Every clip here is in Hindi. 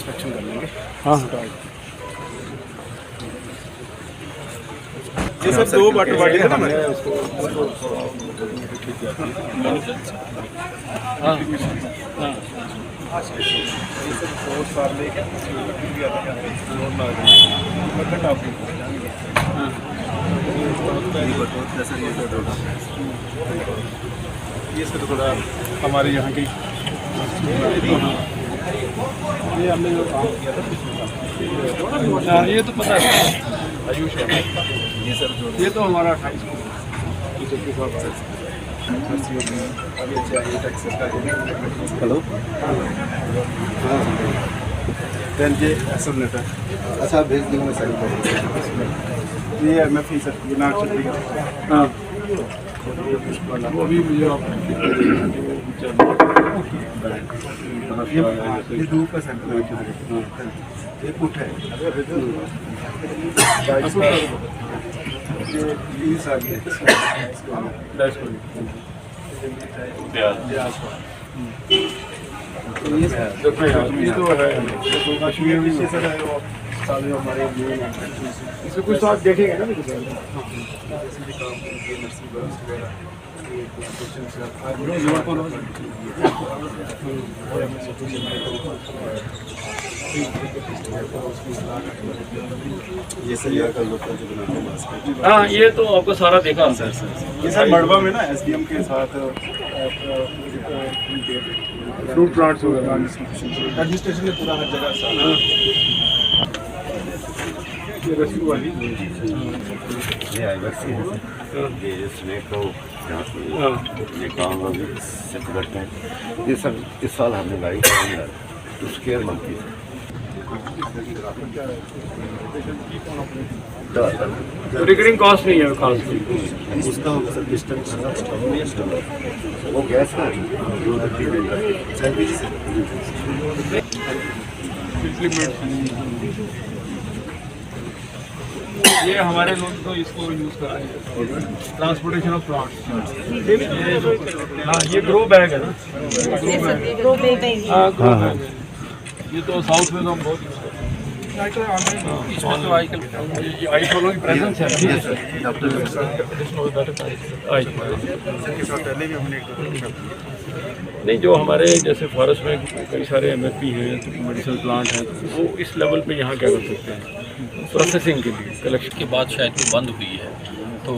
इंस्पेक्शन कर लेंगे। हाँ ये सब 2 वाटर बॉडी है ना हमारे ये सब थोड़ा हमारे यहाँ की ये हमने जो काम किया था ये तो पता है आयुष है ये तो हमारा 28 हेलो देन ये एसएल लेटर अच्छा भेज दूँगा मैं साइन कर ये एमएफई सर्टिफिकेट हाँ वो भी मुझे ये 2% ये पुट है ये 20 आ गया ये तो है कश्मीर में से है वो सारे हमारे इसमें कुछ तो आप देखेंगे ना ये सरिया का लोग जो बनाते हैं। हाँ ये तो आपको सारा देखा सर ये सर मड़वा में ना एसडीएम के साथ फ्रूट प्लांट्स वगैरह रजिस्ट्रेशन में पूरा हर जगह ये रेस्क्यू वाली ये आईवर्सी है ये स्नेक को ये काम लोग सेट करते हैं। ये सब इस साल हमने लाई तो स्केयर मंकी रिकरिंग कॉस्ट नहीं है खास उसका डिस्टेंस वो गैस का ये हमारे लोग तो इसको यूज़ कर रहे हैं ट्रांसपोर्टेशन ऑफ प्लांट्स। हाँ ये ग्रो बैग है ना ग्रो बैग ये तो साउथ में तो हम बहुत यूज़ करते हैं। इसमें तो आजकल आई फॉलो की प्रेजेंस है नहीं जो हमारे जैसे फॉरेस्ट में कई सारे एमएफपी हैं मेडिसिनल प्लांट हैं वो इस लेवल पे यहाँ क्या कर सकते हैं प्रोसेसिंग के लिए कलेक्शन के बाद शायद वो बंद हुई है तो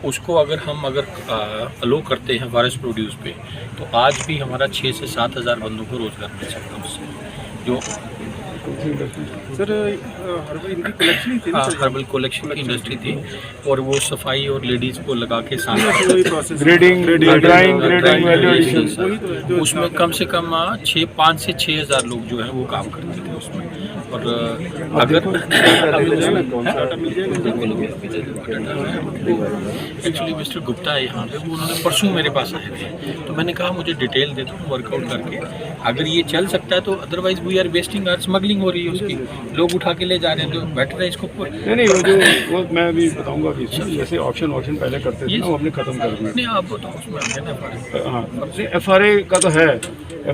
उसको अगर हम अलो करते हैं फॉरेस्ट प्रोड्यूस पे तो आज भी हमारा 6 से 7 हज़ार बंदों को रोज़गार मिल सकता है उससे जो सर हर्बल इनकी कलेक्शन ही थी ना हर्बल कलेक्शन की इंडस्ट्री थी और वो सफाई और लेडीज़ को लगा के सामने ग्रेडिंग ड्राइंग उसमें कम से कम 5 से 6 हज़ार लोग जो हैं वो काम करते थे उसमें। और अगर एक्चुअली मिस्टर गुप्ता है यहाँ पे वो उन्होंने परसों मेरे पास आए थे तो मैंने कहा मुझे डिटेल दे दो वर्कआउट करके अगर ये चल सकता है तो otherwise we are wasting or smuggling हो रही है उसकी लोग उठा के ले जा रहे हैं तो बेटर है इसको नहीं वो मैं भी बताऊंगा कि जैसे ऑप्शन पहले करते थे ना वो हमने खत्म कर दिया। नहीं आप बताओ उसमें हाँ FRA का तो है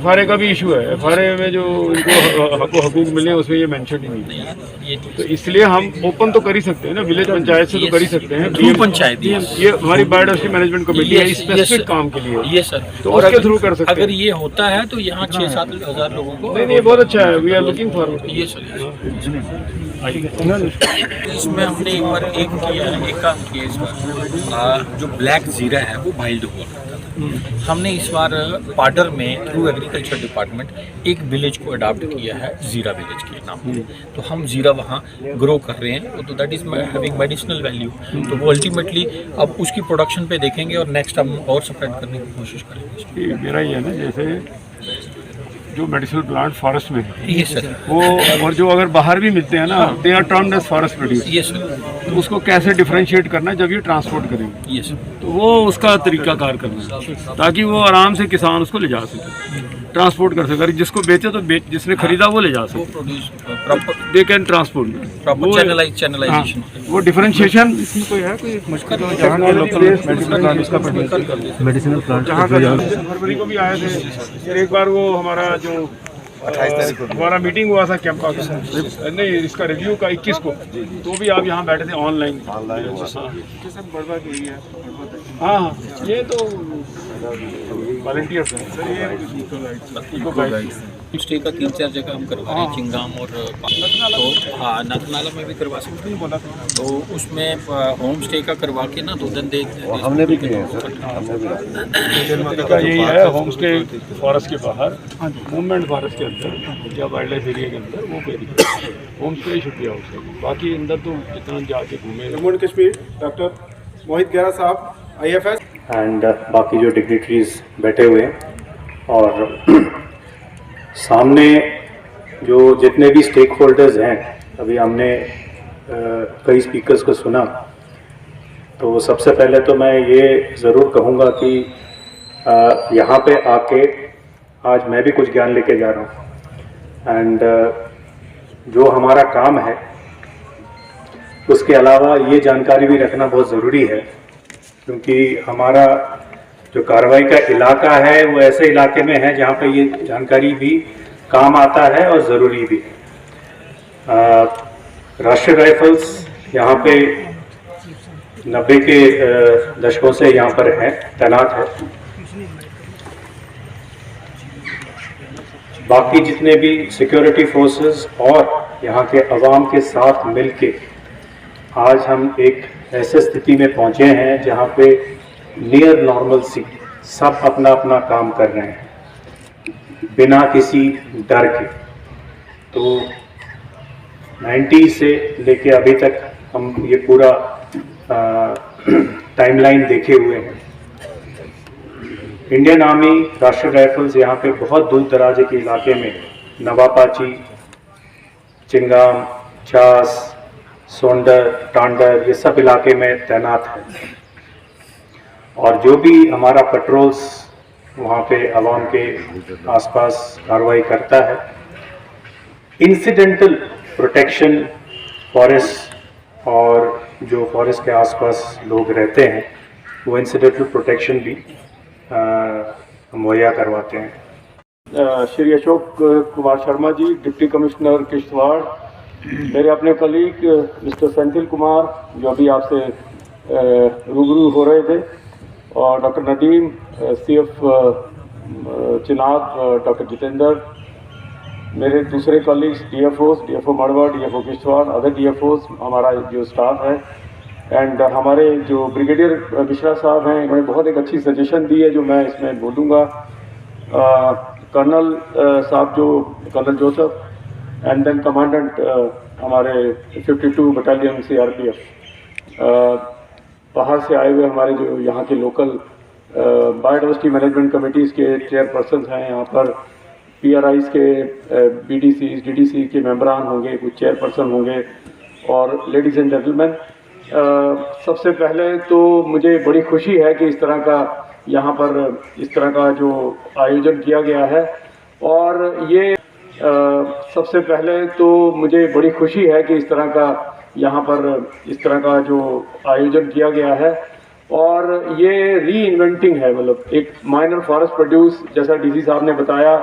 FRA का भी इशू है FRA में जो इनको हकूक मिले उसमें ये मेंशन ही नहीं है तो इसलिए हम ओपन तो कर ही सकते हैं ना विलेज पंचायत से तो कर ही सकते हैं पंचायत ये हमारी बायोडाइवर्सिटी मैनेजमेंट कमेटी है स्पेसिफिक काम के लिए ये सर तो उसके थ्रू कर सकते हैं। अगर ये होता है तो यहाँ 6-7 हज़ार लोगों को नहीं बहुत अच्छा है वी आर लुकिंग फॉर ये सर इसमें हमने एक बार एक काम किया इस बार जो ब्लैक जीरा है वो वाइल्ड हुआ करता था हमने इस बार पाडर में थ्रू एग्रीकल्चर डिपार्टमेंट एक विलेज को अडॉप्ट किया है जीरा विलेज के नाम पे तो हम जीरा वहाँ ग्रो कर रहे हैं तो that is having medicinal value तो वो अल्टीमेटली अब उसकी प्रोडक्शन पे देखेंगे और नेक्स्ट हम और स्प्रेड करने की कोशिश करेंगे। मेरा ये है ना जैसे जो मेडिसिनल प्लांट फॉरेस्ट में है ये सर वो और जो अगर बाहर भी मिलते हैं ना they are termed as forest produce ये सर तो उसको कैसे डिफरेंशिएट करना है जब ये ट्रांसपोर्ट करेंगे ये सर तो वो उसका तरीकाकार करना है ताकि वो आराम से किसान उसको ले जा सके ट्रांसपोर्ट कर सके जिसको बेचे तो जिसने खरीदा वो ले जा सके दे कैन ट्रांसपोर्ट चैनलाइजेशन वो डिफरेंशिएशन इसमें कोई है कोई मुश्किल जहाँ के लोकल मेडिसिनल प्लांट जहाँ का फरवरी को भी आए थे फिर एक बार वो हमारा जो 28 तारीख को हमारा मीटिंग हुआ था कैंपा का, नहीं इसका रिव्यू का 21 को, तो भी आप यहाँ बैठे थे ऑनलाइन। हाँ हाँ, ये तो वॉलंटियर्स हैं सर, ये इको गाइड्स। होम स्टे का 3-4 जगह हम करवा रहे हैं, चिंगाम और तो हाँ नथनाला में भी करवा सकते हैं। तो उसमें होम स्टे का करवा के ना 2 दिन दे हमने भी किए हैं सर, हमने भी का यही है होम स्टे फॉरेस्ट के बाहर, मूवमेंट फॉरेस्ट के अंदर या वाइल्ड लाइफ एरिया के अंदर, वो कोई दिक्कत होम स्टे छुट्टी हाउस है, बाकी अंदर तो जितना जाके घूमे। जम्मू एंड कश्मीर डॉक्टर मोहित गेरा साहब IFS एंड बाकी जो डिग्निटरीज बैठे हुए हैं, और सामने जो जितने भी स्टेक होल्डर्स हैं, अभी हमने कई स्पीकर्स को सुना, तो सबसे पहले तो मैं ये ज़रूर कहूँगा कि यहाँ पे आके आज मैं भी कुछ ज्ञान लेके जा रहा हूँ, एंड जो हमारा काम है उसके अलावा ये जानकारी भी रखना बहुत ज़रूरी है, क्योंकि हमारा जो कार्रवाई का इलाका है वो ऐसे इलाके में है जहाँ पे ये जानकारी भी काम आता है और ज़रूरी भी है। राष्ट्रीय राइफल्स यहाँ पे 90 के दशकों से यहाँ पर है, तैनात है। बाकी जितने भी सिक्योरिटी फोर्सेस और यहाँ के अवाम के साथ मिलके आज हम एक ऐसे स्थिति में पहुँचे हैं जहाँ पे नियर नॉर्मलसी सब अपना अपना काम कर रहे हैं बिना किसी डर के। तो 90 से लेके अभी तक हम ये पूरा टाइमलाइन देखे हुए हैं। इंडियन आर्मी, राष्ट्रीय राइफल्स यहाँ पे बहुत दूर दराजे के इलाके में नवापाची, चिंगाम, चास, सोंडर, टांडर, ये सब इलाके में तैनात है। और जो भी हमारा पेट्रोल्स वहाँ पे आवाम के आसपास कार्रवाई करता है, इंसिडेंटल प्रोटेक्शन फॉरेस्ट और जो फॉरेस्ट के आसपास लोग रहते हैं वो इंसिडेंटल प्रोटेक्शन भी मुहैया करवाते हैं। श्री अशोक कुमार शर्मा जी, डिप्टी कमिश्नर किश्तवाड़, मेरे अपने कलीग मिस्टर सेंथिल कुमार जो अभी आपसे रूबरू हो रहे थे, और doctor Nadeem, CF Chenab, doctor Jitendra, मेरे दूसरे कलीग्स DFOs, DFO मड़वा, DFO किश्तवाड़, अदर DFOs, हमारा जो स्टाफ है, एंड हमारे जो ब्रिगेडियर मिश्रा साहब हैं, इन्होंने बहुत एक अच्छी सजेशन दी है जो मैं इसमें बोलूँगा। कर्नल साहब जो colonel Joseph, and then commandant हमारे 52 बटालियन CRPF, बाहर से आए हुए हमारे जो यहाँ के लोकल बायोडाइवर्सिटी मैनेजमेंट कमेटीज़ के चेयरपर्सन हैं, यहाँ पर PRIs के BDCs, DDC के मेंबरान होंगे, कुछ चेयरपर्सन होंगे, और लेडीज़ एंड जेंटलमैन, सबसे पहले तो मुझे बड़ी खुशी है कि इस तरह का यहाँ पर इस तरह का जो आयोजन किया गया है। और ये सबसे पहले तो मुझे बड़ी खुशी है कि इस तरह का यहाँ पर इस तरह का जो आयोजन किया गया है, और ये री इन्वेंटिंग है, मतलब एक माइनर फॉरेस्ट प्रोड्यूस, जैसा DC साहब ने बताया,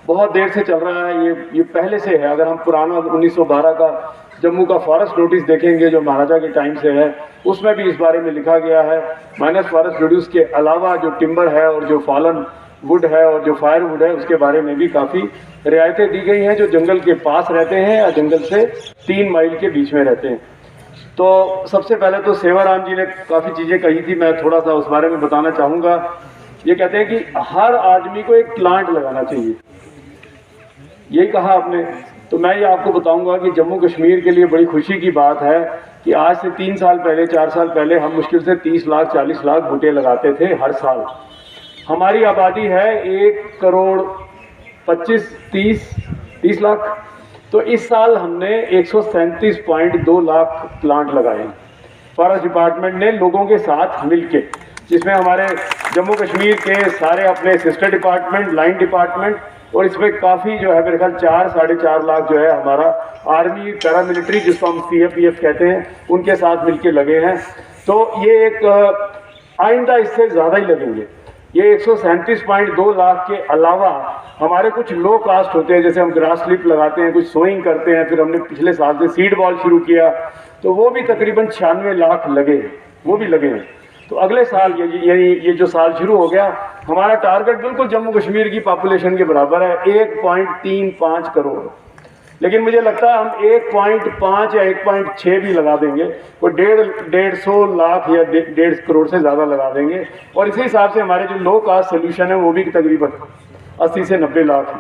बहुत देर से चल रहा है, ये पहले से है। अगर हम पुराना 1912 का जम्मू का फॉरेस्ट नोटिस देखेंगे जो महाराजा के टाइम से है, उसमें भी इस बारे में लिखा गया है। माइनर फॉरेस्ट प्रोड्यूस के अलावा जो टिम्बर है और जो फॉलन वुड है और जो फायर वुड है, उसके बारे में भी काफ़ी रियायतें दी गई हैं जो जंगल के पास रहते हैं या जंगल से 3 माइल के बीच में रहते हैं। तो सबसे पहले तो सेवाराम जी ने काफ़ी चीज़ें कही थी, मैं थोड़ा सा उस बारे में बताना चाहूँगा। ये कहते हैं कि हर आदमी को एक प्लांट लगाना चाहिए, यही कहा आपने। तो मैं ये आपको बताऊंगा कि जम्मू कश्मीर के लिए बड़ी खुशी की बात है कि आज से 3 साल पहले, 4 साल पहले हम मुश्किल से 30 लाख 40 लाख बूटे लगाते थे हर साल। हमारी आबादी है 1,25,30 लाख, तो इस साल हमने 137.2 लाख प्लांट लगाए फॉरेस्ट डिपार्टमेंट ने लोगों के साथ मिलके, जिसमें हमारे जम्मू कश्मीर के सारे अपने सिस्टर डिपार्टमेंट, लाइन डिपार्टमेंट, और इसमें काफ़ी जो है मेरे ख्याल 4-4.5 लाख जो है हमारा आर्मी, पैरामिलिट्री जिसको हम CAPF कहते हैं, उनके साथ मिलके लगे हैं। तो ये एक आइंदा इससे ज़्यादा ही लगेंगे। ये 137.2 लाख के अलावा हमारे कुछ लो कास्ट होते हैं, जैसे हम ग्रास स्लिप लगाते हैं, कुछ सोइंग करते हैं, फिर हमने पिछले साल से सीड बॉल शुरू किया, तो वो भी तकरीबन 96 लाख लगे, वो भी लगे हैं। तो अगले साल ये जो साल शुरू हो गया, हमारा टारगेट बिल्कुल जम्मू कश्मीर की पॉपुलेशन के बराबर है, 1.35 करोड़। लेकिन मुझे लगता है हम 1.5 या 1.6 भी लगा देंगे, वो 150 लाख या 1.5 करोड़ से ज़्यादा लगा देंगे। और इसी हिसाब से हमारे जो लो कास्ट सोल्यूशन है वो भी तकरीबन 80 से 90 लाख है।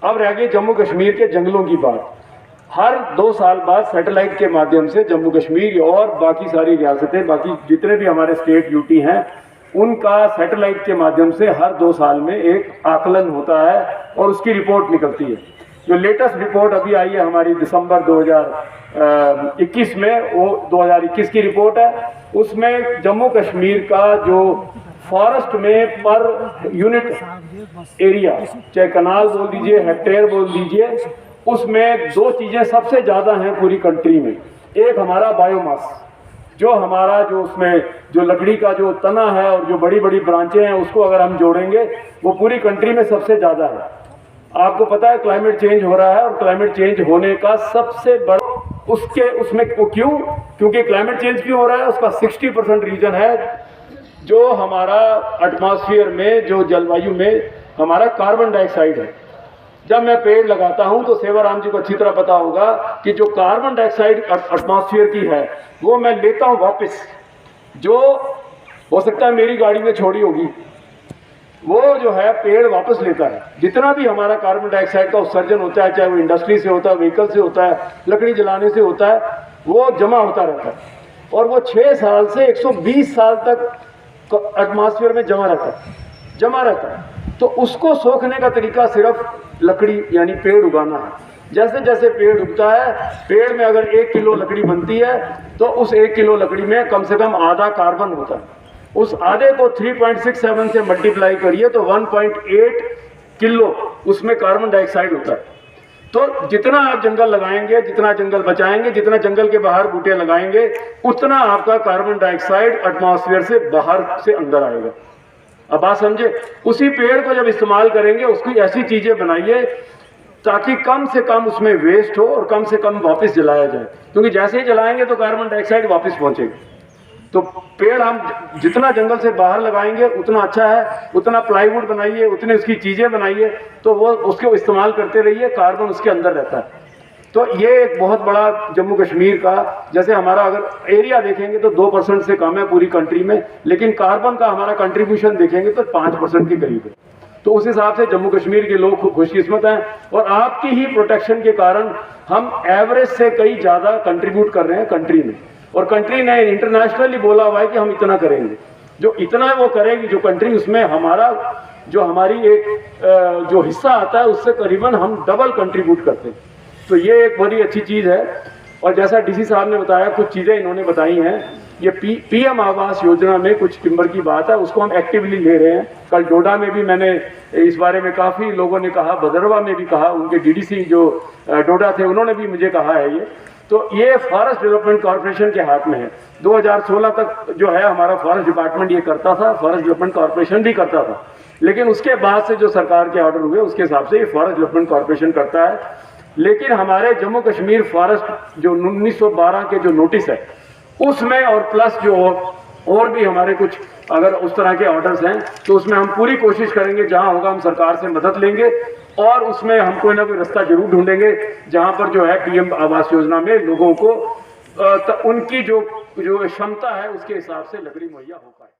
अब रह गई जम्मू कश्मीर के जंगलों की बात। हर 2 साल बाद सैटेलाइट के माध्यम से जम्मू कश्मीर और बाकी सारी रियासतें, बाकी जितने भी हमारे स्टेट यूटी हैं, उनका सैटेलाइट के माध्यम से हर 2 साल में एक आकलन होता है और उसकी रिपोर्ट निकलती है। जो लेटेस्ट रिपोर्ट अभी आई है हमारी दिसंबर 2021 में, वो 2021 की रिपोर्ट है। उसमें जम्मू कश्मीर का जो फॉरेस्ट में पर यूनिट एरिया, चाहे कनाल बोल दीजिए, हेक्टेयर बोल दीजिए, उसमें 2 चीज़ें सबसे ज़्यादा हैं पूरी कंट्री में। एक हमारा बायोमास, जो हमारा जो उसमें जो लकड़ी का जो तना है और जो बड़ी बड़ी ब्रांचें हैं, उसको अगर हम जोड़ेंगे वो पूरी कंट्री में सबसे ज़्यादा है। आपको पता है क्लाइमेट चेंज हो रहा है, और क्लाइमेट चेंज होने का सबसे बड़ा उसमें क्यों, क्योंकि क्लाइमेट चेंज क्यों हो रहा है, उसका 60% रीजन है जो हमारा एटमॉस्फेयर में, जो जलवायु में हमारा कार्बन डाइऑक्साइड है। जब मैं पेड़ लगाता हूं तो सेवाराम जी को अच्छी तरह पता होगा कि जो कार्बन डाइऑक्साइड एटमॉस्फेयर की है वो मैं लेता हूं वापस, जो हो सकता है मेरी गाड़ी में छोड़ी होगी, वो जो है पेड़ वापस लेता है। जितना भी हमारा कार्बन डाइऑक्साइड का उत्सर्जन होता है, चाहे वो इंडस्ट्री से होता है, व्हीकल से होता है, लकड़ी जलाने से होता है, वो जमा होता रहता है और वो 6 साल से 120 साल तक एटमॉस्फेयर में जमा रहता है। तो उसको सोखने का तरीका सिर्फ लकड़ी यानी पेड़ उगाना है। जैसे जैसे पेड़ उगता है, पेड़ में अगर 1 किलो लकड़ी बनती है तो उस 1 किलो लकड़ी में कम से कम आधा कार्बन होता है। उस आधे को 3.67 से मल्टीप्लाई करिए तो 1.8 किलो उसमें कार्बन डाइऑक्साइड होता है। तो जितना आप जंगल लगाएंगे, जितना जंगल बचाएंगे, जितना जंगल के बाहर बूटे लगाएंगे, उतना आपका कार्बन डाइऑक्साइड एटमॉस्फेयर से बाहर से अंदर आएगा। अब बात समझे। उसी पेड़ को जब इस्तेमाल करेंगे, उसकी ऐसी चीजें बनाइए ताकि कम से कम उसमें वेस्ट हो और कम से कम वापस जलाया जाए, क्योंकि जैसे ही जलाएंगे तो कार्बन डाइऑक्साइड वापस पहुंचेगा। तो पेड़ हम जितना जंगल से बाहर लगाएंगे उतना अच्छा है। उतना प्लाईवुड बनाइए, उतनी उसकी चीज़ें बनाइए, तो वो उसको इस्तेमाल करते रहिए, कार्बन उसके अंदर रहता है। तो ये एक बहुत बड़ा जम्मू कश्मीर का, जैसे हमारा अगर एरिया देखेंगे तो 2% से कम है पूरी कंट्री में, लेकिन कार्बन का हमारा कंट्रीब्यूशन देखेंगे तो 5% के करीब है। तो उस हिसाब से जम्मू कश्मीर के लोग खूब खुशकिस्मत हैं और आपकी ही प्रोटेक्शन के कारण हम एवरेज से कई ज़्यादा कंट्रीब्यूट कर रहे हैं कंट्री में। और कंट्री ने इंटरनेशनली बोला हुआ है कि हम इतना करेंगे। जो इतना वो करेगी जो कंट्री, उसमें हमारा जो हमारी एक जो हिस्सा आता है उससे करीबन हम डबल कंट्रीब्यूट करते हैं। तो ये एक बड़ी अच्छी चीज़ है। और जैसा डीसी साहब ने बताया, कुछ चीज़ें इन्होंने बताई हैं। ये पीएम आवास योजना में कुछ टिम्बर की बात है, उसको हम एक्टिवली ले रहे हैं। कल डोडा में भी मैंने इस बारे में काफ़ी लोगों ने कहा, भदरवा में भी कहा, उनके डीडीसी जो डोडा थे उन्होंने भी मुझे कहा है ये। तो ये फॉरेस्ट डेवलपमेंट कॉर्पोरेशन के हाथ में है। 2016 तक जो है हमारा फॉरेस्ट डिपार्टमेंट ये करता था, फॉरेस्ट डेवलपमेंट कॉर्पोरेशन भी करता था, लेकिन उसके बाद से जो सरकार के ऑर्डर हुए उसके हिसाब से ये फॉरेस्ट डेवलपमेंट कॉर्पोरेशन करता है। लेकिन हमारे जम्मू कश्मीर फॉरेस्ट जो 1912 के जो नोटिस है उसमें, और प्लस जो और भी हमारे कुछ अगर उस तरह के ऑर्डर्स हैं, तो उसमें हम पूरी कोशिश करेंगे, जहां होगा हम सरकार से मदद लेंगे और उसमें हम कोई ना कोई रास्ता जरूर ढूंढेंगे जहां पर जो है पीएम आवास योजना में लोगों को उनकी जो क्षमता है उसके हिसाब से लकड़ी मुहैया हो पाए।